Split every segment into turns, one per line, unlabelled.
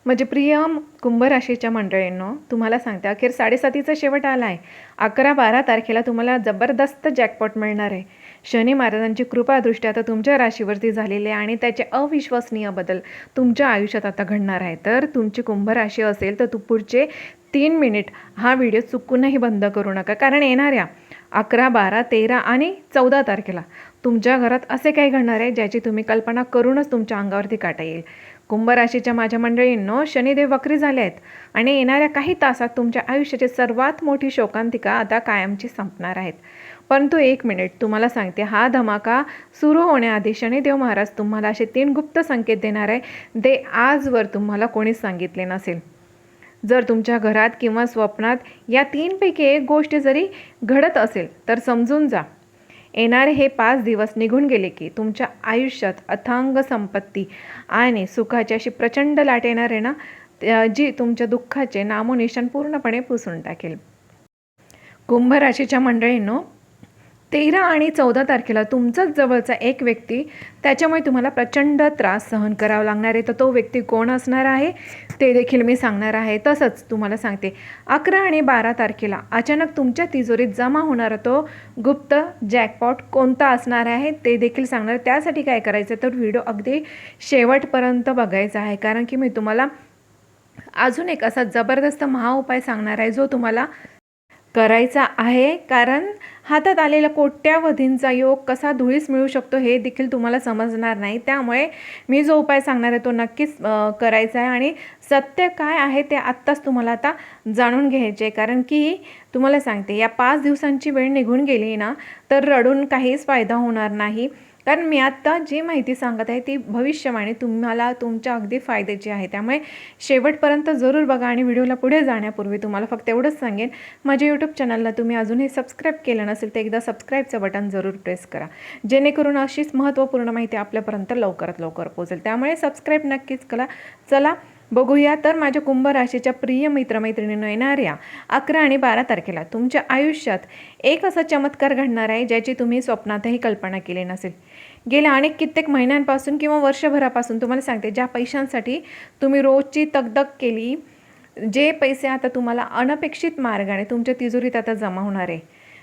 म्हणजे प्रिय कुंभ राशीच्या मंडळींनो, तुम्हाला सांगते अखेर 7:30चा शेवट आला आहे. 11-12 तारखेला तुम्हाला जबरदस्त जॅकपॉट मिळणार आहे. शनी महाराजांची कृपादृष्टी आता तुमच्या राशीवरती झालेली आहे आणि त्याचे अविश्वसनीय बदल तुमच्या आयुष्यात आता घडणार आहे. तर तुमची कुंभ राशी असेल तर पुढचे 3 मिनिट हा व्हिडिओ चुकूनही बंद करू नका, कारण येणाऱ्या 11, 12, 13 आणि 14 तारखेला तुमच्या घरात असे काही घडणार आहे ज्याची तुम्ही कल्पना करूनच तुमच्या अंगावरती काटा येईल. कुंभ राशीच्या माझ्या मंडळींनो, शनिदेव वक्री झाले आहेत आणि येणाऱ्या काही तासात तुमच्या आयुष्याची सर्वात मोठी शोकांतिका आता कायमची संपणार आहेत. परंतु 1 मिनिट तुम्हाला सांगते, हा धमाका सुरू होण्याआधी शनिदेव महाराज तुम्हाला असे 3 गुप्त संकेत देणार आहे, ते आजवर तुम्हाला कोणीच सांगितले नसेल. जर तुमच्या घरात किंवा स्वप्नात या 3 पैकी एक गोष्ट जरी घडत असेल तर समजून जा, येणारे हे 5 दिवस निघून गेले की तुमच्या आयुष्यात अथांग संपत्ती आणि सुखाची अशी प्रचंड लाट येणार आहे ना, जी तुमच्या दुःखाचे नामोनिशाण पूर्णपणे पुसून टाकेल. कुंभ राशीच्या मंडळींनो, 13 आणि 14 तारखेला तुमचाच जवळचा एक व्यक्ती, त्याच्यामुळे तुम्हाला प्रचंड त्रास सहन करावा लागणार आहे. तर तो व्यक्ती कोण असणार आहे ते देखील मी सांगणार आहे. तसंच तुम्हाला सांगते, 11 आणि 12 तारखेला अचानक तुमच्या तिजोरीत जमा होणारा तो गुप्त जॅकपॉट कोणता असणार आहे ते देखील सांगणार. त्यासाठी काय करायचं तर व्हिडिओ अगदी शेवटपर्यंत बघायचा आहे, कारण की मी तुम्हाला अजून एक असा जबरदस्त महाउपाय सांगणार आहे जो तुम्हाला करायचा आहे. कारण हातात आलेला कोट्यावधींचा योग कसा धुळीस मिळू शकतो हे देखील तुम्हाला समजणार नाही. त्यामुळे मी जो उपाय सांगणार आहे तो नक्कीच करायचा आहे आणि सत्य काय आहे ते आत्ताच तुम्हाला आता जाणून घ्यायचे. कारण की तुम्हाला सांगते, या 5 दिवसांची वेळ निघून गेली ना तर रडून काहीच फायदा होणार नाही. कारण मी आत्ता जी माहिती सांगत आहे ती भविष्यवाणी तुम्हाला तुमच्या अगदी फायद्याची आहे. त्यामुळे शेवटपर्यंत जरूर बघा. आणि व्हिडिओला पुढे जाण्यापूर्वी तुम्हाला फक्त एवढंच सांगेन, माझ्या यूट्यूब चॅनलला तुम्ही अजूनही सबस्क्राईब केलं नसेल तर एकदा सबस्क्राईबचं बटन जरूर प्रेस करा, जेणेकरून अशीच महत्त्वपूर्ण माहिती आपल्यापर्यंत लवकरात लवकर पोहोचेल. त्यामुळे सबस्क्राईब नक्कीच करा. चला बघूया तर माझ्या कुंभ राशीच्या प्रिय मित्रमैत्रिणींनो, येणाऱ्या 11 आणि 12 तारखेला तुमच्या आयुष्यात एक असा चमत्कार घडणार आहे ज्याची तुम्ही स्वप्नातही कल्पना केली नसेल. गेल्या अनेक कित्येक महिन्यांपासून किंवा वर्षभरापासून तुम्हाला सांगते, ज्या पैशांसाठी तुम्ही रोजची तगदग केली, जे पैसे आता तुम्हाला अनपेक्षित मार्गाने तुमच्या तिजोरीत आता जमा होणार आहे.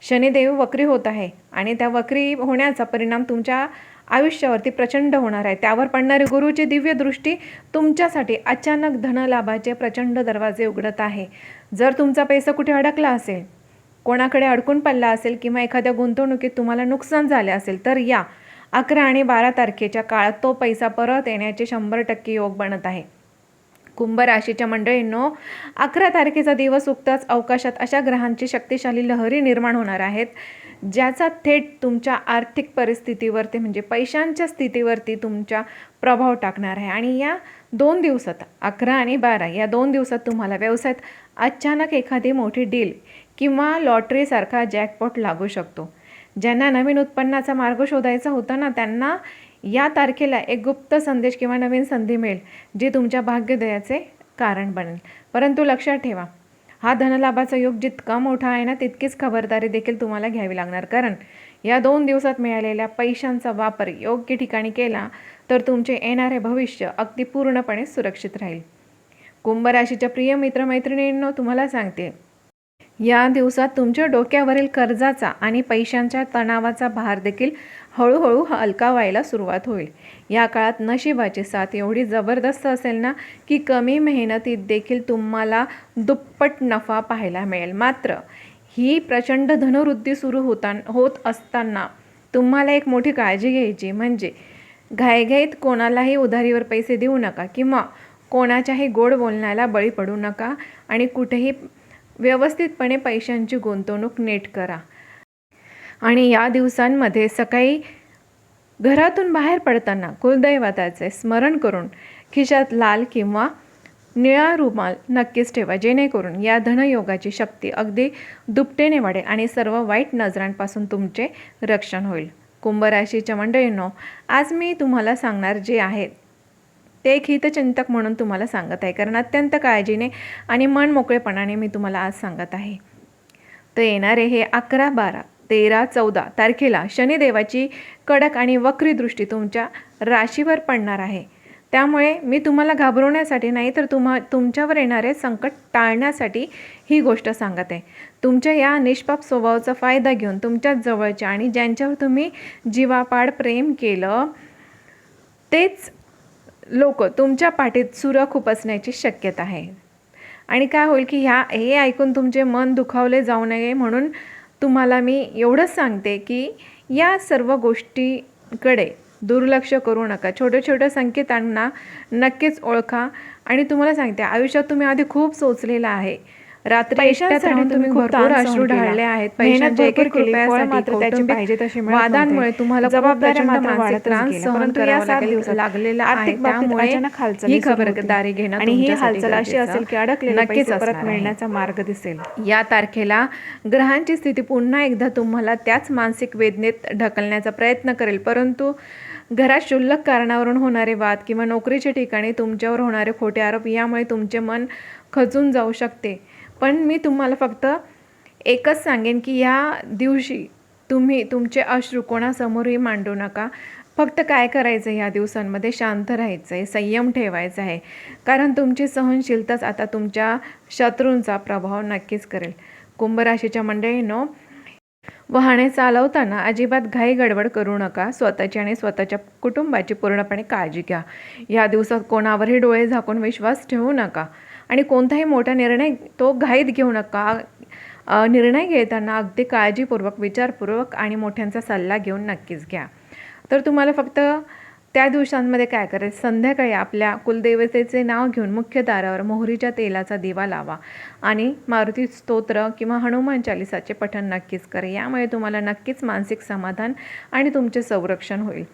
शनिदेव वक्री होत आहे आणि त्या वक्री होण्याचा परिणाम तुमच्या आयुष्यावरती प्रचंड होणार आहे. त्यावर पडणारी गुरुची दिव्य दृष्टी तुमच्यासाठी अचानक धनलाभाचे प्रचंड दरवाजे उघडत आहे. जर तुमचा पैसा कुठे अडकला असेल, कोणाकडे अडकून पडला असेल किंवा एखाद्या गुंतवणुकीत तुम्हाला नुकसान झाले असेल तर या 11 आणि 12 तारखेच्या काळात तो पैसा परत येण्याचे 100% योग बनत आहे. कुंभ राशीच्या मंडळींनो, 11 तारखेचा दिवस उगताच अवकाशात अशा ग्रहांची शक्तिशाली लहरी निर्माण होणार आहेत ज्याचा थेट तुमच्या आर्थिक परिस्थितीवरती म्हणजे पैशांच्या स्थितीवरती तुमच्या प्रभाव टाकणार आहे. आणि या 2 दिवसात 11 आणि 12 या 2 दिवसात तुम्हाला व्यवसायात अचानक एखादी मोठी डील किंवा लॉटरीसारखा जॅकपॉट लागू शकतो. ज्यांना नवीन उत्पन्नाचा मार्ग शोधायचा होता ना, त्यांना या तारखेला एक गुप्त संदेश किंवा नवीन संधी मिळेल जी तुमच्या भाग्योदयाचे कारण बनेल. परंतु लक्षात ठेवा, हा धनलाभाचा योग जितका मोठा आहे ना तितकीच खबरदारी देखील तुम्हाला घ्यावी लागणार. कारण या 2 दिवसात मिळालेल्या पैशांचा वापर योग्य ठिकाणी केला तर तुमचे येणारे भविष्य अगदी पूर्णपणे सुरक्षित राहील. कुंभ राशीच्या प्रिय मित्रमैत्रिणींनो, तुम्हाला सांगते, या दिवसात तुमच्या डोक्यावरील कर्जाचा आणि पैशांच्या तणावाचा भार देखील हळूहळू हलका व्हायला सुरुवात होईल. या काळात नशिबाची साथ एवढी जबरदस्त असेल ना की कमी मेहनतीत देखील तुम्हाला दुप्पट नफा पाहायला मिळेल. मात्र ही प्रचंड धनवृद्धी सुरू होत असताना तुम्हाला एक मोठी काळजी घ्यायची, म्हणजे घाईघाईत कोणालाही उधारीवर पैसे देऊ नका किंवा कोणाच्याही गोड बोलण्याला बळी पडू नका आणि कुठेही व्यवस्थितपणे पैशांची गुंतवणूक नीट करा. आणि या दिवसांमध्ये सकाळी घरातून बाहेर पडताना कुलदैवताचे स्मरण करून खिशात लाल किंवा निळा रुमाल नक्कीच ठेवा, जेणेकरून या धनयोगाची शक्ती अगदी दुपटीने वाढेल आणि सर्व वाईट नजरांपासून तुमचे रक्षण होईल. कुंभ राशीच्या मंडळींनो, आज मी तुम्हाला सांगणार जे आहे ते एक हितचिंतक म्हणून तुम्हाला सांगत आहे, कारण अत्यंत काळजीने आणि मन मोकळेपणाने मी तुम्हाला आज सांगत आहे. तर येणारे हे 11, 12, 13, 14 तारखेला शनिदेवाची कडक आणि वक्री दृष्टी तुमच्या राशीवर पडणार आहे. त्यामुळे मी तुम्हाला घाबरवण्यासाठी नाही तर तुमच्यावर येणारे संकट टाळण्यासाठी ही गोष्ट सांगत आहे. तुमच्या या निष्पाप स्वभावाचा फायदा घेऊन तुमच्याच जवळच्या आणि ज्यांच्यावर तुम्ही जीवापाड प्रेम केलं तेच लोक तुमच्या पाठीत सुरा खुपसण्याची शक्यता आहे. आणि काय होईल की हे ऐकून तुमचे मन दुखावले जाऊ नये म्हणून तुम्हाला मी एवढंच सांगते की या सर्व गोष्टीकडे दुर्लक्ष करू नका. छोट्या छोट्या संकेतांना नक्कीच ओळखा. आणि तुम्हाला सांगते, आयुष्यात तुम्ही आधी खूप सोचलेलं आहे. रात्री एकट्यात राहून तुम्ही भरपूर अश्रू ढाळले आहेत. पैशांचे एक एक रुपयासाठी वादांमुळे तुम्हाला जबाबदाऱ्या मात्र मानसिक त्रास सहन करावा लागलेला आहे. त्यामुळे ही खबरदारी घेणं आणि ही हालचाल अशी असेल की अडकलेले पैसे परत मिळण्याचा मार्ग दिसेल. या तारखेला ग्रहांची स्थिती पुन्हा एकदा तुम्हाला त्याच मानसिक वेदनेत ढकलण्याचा प्रयत्न करेल. परंतु घरात क्षुल्लक कारणावरून होणारे वाद किंवा नोकरीच्या ठिकाणी तुमच्यावर होणारे खोटे आरोप यामुळे तुमचे मन खचून जाऊ शकते. पण मी तुम्हाला फक्त एकच सांगेन की या दिवशी तुम्ही तुमचे अश्रू कोणासमोरही मांडू नका. फक्त काय करायचं या दिवसांमध्ये, शांत राहायचं आहे, संयम ठेवायचा आहे. कारण तुमची सहनशीलताच आता तुमच्या शत्रूंचा प्रभाव नक्कीच करेल. कुंभ राशीच्या मंडळींनो, वाहने चालवताना अजिबात घाई गडबड करू नका. स्वतःची आणि स्वतःच्या कुटुंबाची पूर्णपणे काळजी घ्या. या दिवसात कोणावरही डोळे झाकून विश्वास ठेवू नका आणि कोणताही मोठा निर्णय तो घाईत घेऊ नका. निर्णय घेताना अगदी काळजीपूर्वक, विचारपूर्वक आणि मोठ्यांचा सल्ला घेऊन नक्कीच घ्या. तर तुम्हाला फक्त त्या दिवसांमध्ये काय करायचं, संध्याकाळी आपल्या कुलदेवतेचे नाव घेऊन मुख्य दारावर मोहरीच्या तेलाचा दिवा लावा आणि मारुती स्तोत्र किंवा हनुमान चालिसाचे पठण नक्कीच करा. यामुळे तुम्हाला नक्कीच मानसिक समाधान आणि तुमचे संरक्षण होईल.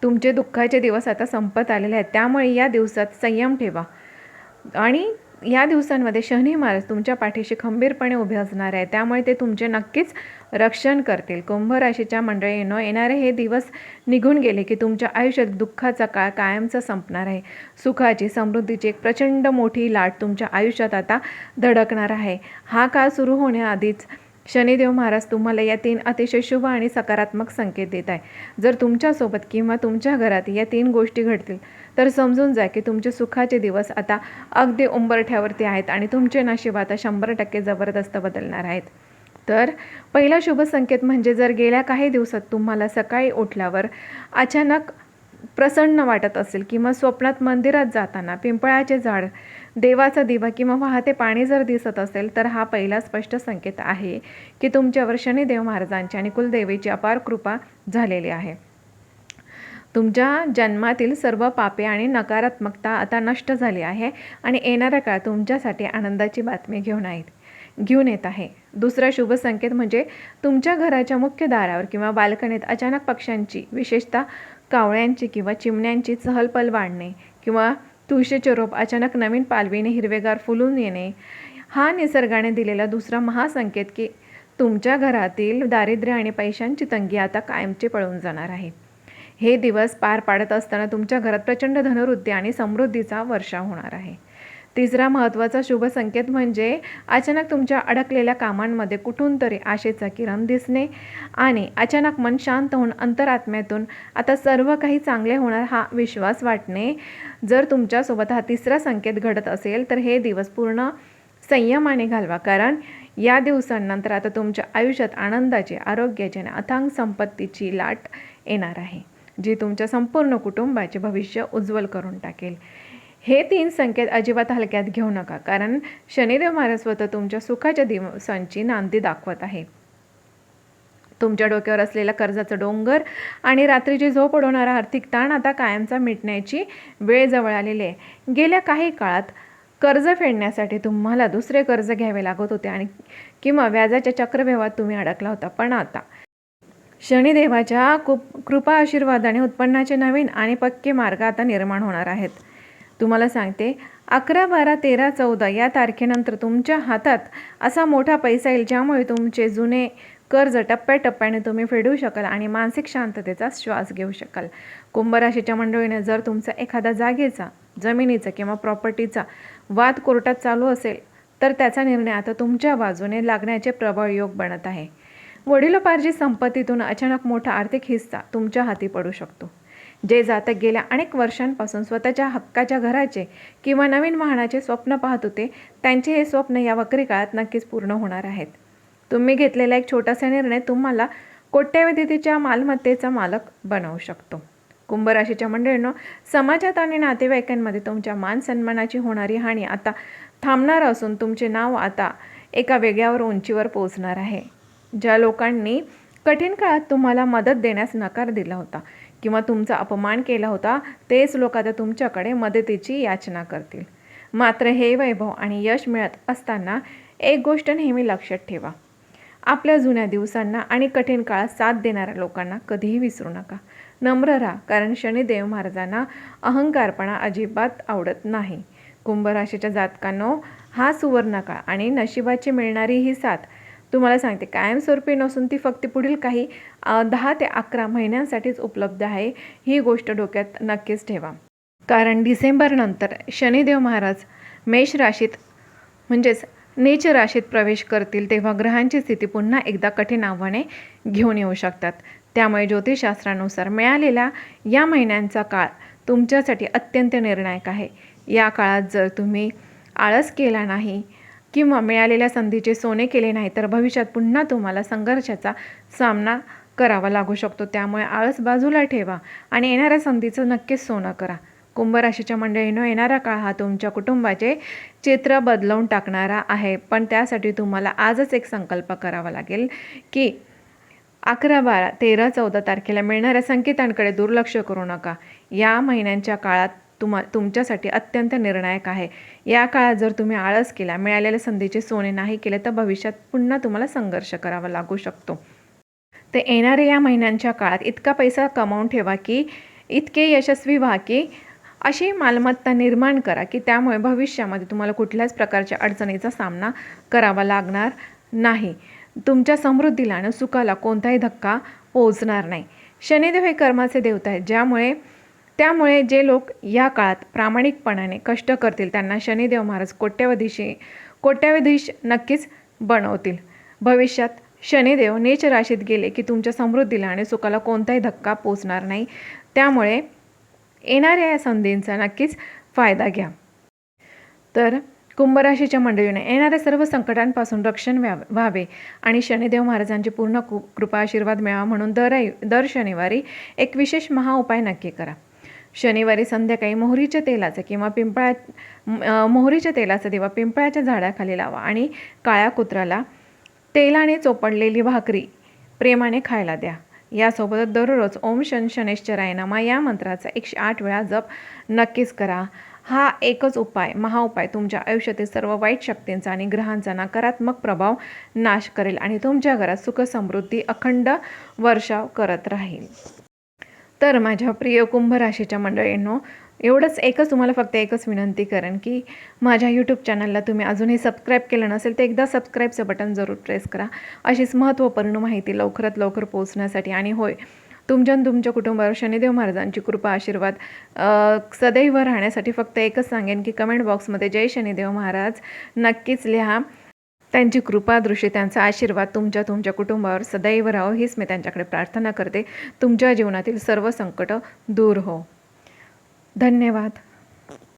तुमचे दुःखाचे दिवस आता संपत आलेले आहेत. त्यामुळे या दिवसात संयम ठेवा आणि या दिवसांमध्ये शनी महाराज तुमच्या पाठीशी खंबीरपणे उभे असणार आहे. त्यामुळे ते तुमचे नक्कीच रक्षण करतील. कुंभ राशीच्या मंडळींनो, येणारे हे दिवस निघून गेले की तुमच्या आयुष्यात दुःखाचा काळ कायमचा संपणार आहे. सुखाची, समृद्धीची एक प्रचंड मोठी लाट तुमच्या आयुष्यात आता धडकणार आहे. हा काळ सुरू होण्याआधीच शनिदेव महाराज तुम्हाला या 3 अतिशय शुभ आणि सकारात्मक संकेत देत आहे. जर तुमच्यासोबत किंवा तुमच्या घरात या 3 गोष्टी घडतील तर समजून जा की तुमचे सुखाचे दिवस आता अगदी उंबरठ्यावरती आहेत आणि तुमचे नशीब आता 100% जबरदस्त बदलणार आहेत. तर पहिला शुभ संकेत म्हणजे जर गेल्या काही दिवसात तुम्हाला सकाळी उठल्यावर अचानक प्रसन्न वाटत असेल किंवा स्वप्नात मंदिरात जाताना पिंपळाचे झाड, देवाचा दिवा किंवा वाहते पाणी जर दिसत असेल तर हा पहिला स्पष्ट संकेत आहे की तुमच्यावर शनिदेव महाराजांची आणि कुलदेवीची अपार कृपा झालेली आहे. तुमच्या जन्मातील सर्व पापे आणि नकारात्मकता आता नष्ट झाली आहे आणि येणारा काळ तुमच्यासाठी आनंदाची बातमी घेऊन येत आहे. दुसरा शुभ संकेत म्हणजे तुमच्या घराच्या मुख्य दारावर किंवा बाल्कनीत अचानक पक्ष्यांची, विशेषतः कावळ्यांची किंवा चिमण्यांची चहलपहल वाढणे किंवा तुळशीचे रोप अचानक नवीन पालवीने हिरवेगार फुलून येणे हा निसर्गाने दिलेला दुसरा महासंकेत की तुमच्या घरातील दारिद्र्य आणि पैशांची तंगी आता कायमची पळून जाणार आहे. हे दिवस पार पाडत असताना तुमच्या घरात प्रचंड धनवृद्धी आणि समृद्धीचा वर्षाव होणार आहे. तिसरा महत्त्वाचा शुभ संकेत म्हणजे अचानक तुमच्या अडकलेल्या कामांमध्ये कुठून तरी आशेचा किरण दिसणे आणि अचानक मन शांत होऊन अंतरात्म्यातून आता सर्व काही चांगले होणार हा विश्वास वाटणे. जर तुमच्यासोबत हा तिसरा संकेत घडत असेल तर हे दिवस पूर्ण संयमाने घालवा. कारण या दिवसांनंतर आता तुमच्या आयुष्यात आनंदाची, आरोग्याची आणि अथांग संपत्तीची लाट येणार आहे जी तुमच्या संपूर्ण कुटुंबाचे भविष्य उज्ज्वल करून टाकेल. हे 3 संकेत अजिबात हलक्यात घेऊ नका, कारण शनिदेव महाराज स्वतः तुमच्या सुखाच्या दिवसांची नांदी दाखवत आहे. तुमच्या डोक्यावर असलेला कर्जाचा डोंगर आणि रात्रीची झोप उडवणारा आर्थिक ताण आता कायमचा मिटण्याची वेळ जवळ आलेली आहे. गेल्या काही काळात कर्ज फेडण्यासाठी तुम्हाला दुसरे कर्ज घ्यावे लागत होते आणि किंवा व्याजाच्या चक्रव्यूहात तुम्ही अडकला होता. पण आता शनिदेवाच्या कृपा आशीर्वादाने उत्पन्नाचे नवीन आणि पक्के मार्ग आता निर्माण होणार आहेत. तुम्हाला सांगते 11, 12, 13, 14 या तारखेनंतर तुमच्या हातात असा मोठा पैसा येईल ज्यामुळे तुमचे जुने कर्ज टप्प्याटप्प्याने तुम्ही फेडू शकाल आणि मानसिक शांततेचा श्वास घेऊ शकाल. कुंभ राशीच्या मंडळीने जर तुमचा एखादा जागेचा, जमिनीचा किंवा प्रॉपर्टीचा वाद कोर्टात चालू असेल तर त्याचा निर्णय आता तुमच्या बाजूने लागण्याचे प्रबळ योग बनत आहे. वडिलोपार्जित संपत्तीतून अचानक मोठा आर्थिक हिस्सा तुमच्या हाती पडू शकतो. जे जातक गेल्या अनेक वर्षांपासून स्वतःच्या हक्काच्या घराचे किंवा नवीन वाहनाचे स्वप्न पाहत होते, त्यांचे हे स्वप्न या वक्री काळात नक्कीच पूर्ण होणार आहेत. तुम्ही घेतलेला एक छोटासा निर्णय तुम्हाला कोट्यवधीच्या मालमत्तेचा मालक बनवू शकतो. कुंभ राशीच्या मंडळींनो, समाजात आणि नातेवाईकांमध्ये तुमच्या मान सन्मानाची होणारी हानी आता थांबणार असून तुमचे नाव आता एका वेगळ्यावर उंचीवर पोहोचणार आहे. ज्या लोकांनी कठीण काळात तुम्हाला मदत देण्यास नकार दिला होता किंवा तुमचा अपमान केला होता, तेच लोक आता तुमच्याकडे मदतीची याचना करतील. मात्र हे वैभव आणि यश मिळत असताना एक गोष्ट नेहमी लक्षात ठेवा. आपल्या जुन्या दिवसांना आणि कठीण काळात साथ देणाऱ्या लोकांना कधीही विसरू नका. नम्र राहा, कारण शनिदेव महाराजांना अहंकारपणा अजिबात आवडत नाही. कुंभ राशीच्या जातकांनो, हा सुवर्ण काळ आणि नशिबाची मिळणारी ही साथ तुम्हाला सांगते कायमस्वरूपी नसून ती फक्त पुढील काही 10 ते 11 महिन्यांसाठीच उपलब्ध आहे. ही गोष्ट डोक्यात नक्कीच ठेवा. कारण डिसेंबरनंतर शनिदेव महाराज मेष राशीत म्हणजेच नीच राशीत प्रवेश करतील, तेव्हा ग्रहांची स्थिती पुन्हा एकदा कठीण आव्हाने घेऊन येऊ शकतात. त्यामुळे ज्योतिषशास्त्रानुसार मिळालेला या महिन्यांचा काळ तुमच्यासाठी अत्यंत निर्णायक आहे. या काळात जर तुम्ही आळस केला नाही किंवा मिळालेल्या संधीचे सोने केले नाही, तर भविष्यात पुन्हा तुम्हाला संघर्षाचा सामना करावा लागू शकतो. त्यामुळे आळस बाजूला ठेवा आणि येणाऱ्या संधीचं नक्कीच सोनं करा. कुंभ राशीच्या मंडळींनो, येणारा काळ हा तुमच्या कुटुंबाचे चित्र बदलवून टाकणारा आहे. पण त्यासाठी तुम्हाला आजच एक संकल्प करावा लागेल की 11, 12, 13, 14 तारखेला मिळणाऱ्या संकेतांकडे दुर्लक्ष करू नका. या महिन्यांच्या काळात तुमच्यासाठी अत्यंत निर्णायक आहे. या काळात जर तुम्ही आळस केला, मिळालेल्या संधीचे सोने नाही केले, तर भविष्यात पुन्हा तुम्हाला संघर्ष करावा लागू शकतो. ते येणाऱ्या या महिन्यांच्या काळात इतका पैसा कमावून ठेवा की इतके यशस्वी व्हा की अशी मालमत्ता निर्माण करा की त्यामुळे भविष्यामध्ये तुम्हाला कुठल्याच प्रकारच्या अडचणीचा सामना करावा लागणार नाही. तुमच्या समृद्धीला आणि सुखाला कोणताही धक्का पोहोचणार नाही. शनिदेव हे कर्माचे देवता आहेत, त्यामुळे जे लोक या काळात प्रामाणिकपणाने कष्ट करतील त्यांना शनिदेव महाराज कोट्यवधीश नक्कीच बनवतील. भविष्यात शनिदेव नीच राशीत गेले की तुमच्या समृद्धीला आणि सुखाला कोणताही धक्का पोहोचणार नाही. त्यामुळे येणाऱ्या या संधींचा नक्कीच फायदा घ्या. तर कुंभ राशीच्या मंडळीने येणाऱ्या सर्व संकटांपासून रक्षण व्हावे आणि शनिदेव महाराजांची पूर्ण कृपा आशीर्वाद मिळावा म्हणून दर शनिवारी एक विशेष महाउपाय नक्की करा. शनिवारी संध्याकाळी मोहरीच्या तेलाचा दिवा पिंपळाच्या झाडाखाली लावा आणि काळ्या कुत्र्याला तेलाने चोपडलेली भाकरी प्रेमाने खायला द्या. यासोबतच दररोज ओम शनैश्चराय नमः या मंत्राचा 108 वेळा जप नक्कीच करा. हा एकच महाउपाय तुमच्या आयुष्यातील सर्व वाईट शक्तींचा आणि ग्रहांचा नकारात्मक प्रभाव नाश करेल आणि तुमच्या घरात सुख समृद्धी अखंड वर्षाव करत राहील. तर माझ्या प्रिय कुंभ राशीच्या मंडळींनो, एकच तुम्हाला फक्त एकच विनंती करेन की माझ्या यूट्यूब चॅनलला तुम्ही अजूनही सबस्क्राईब केलं नसेल तर एकदा सबस्क्राईबचं बटन जरूर प्रेस करा. अशीच महत्त्वपूर्ण माहिती लवकरात लवकर पोहोचण्यासाठी. आणि होय, तुमच्या कुटुंबावर शनिदेव महाराजांची कृपा आशीर्वाद सदैव राहण्यासाठी फक्त एकच सांगेन की कमेंट बॉक्समध्ये जय शनिदेव महाराज नक्कीच लिहा. त्यांची कृपा दृष्टी, त्यांचा आशीर्वाद तुमच्या कुटुंबावर सदैव राहो हीच मी त्यांच्याकडे प्रार्थना करते. तुमच्या जीवनातील सर्व संकट दूर हो. धन्यवाद.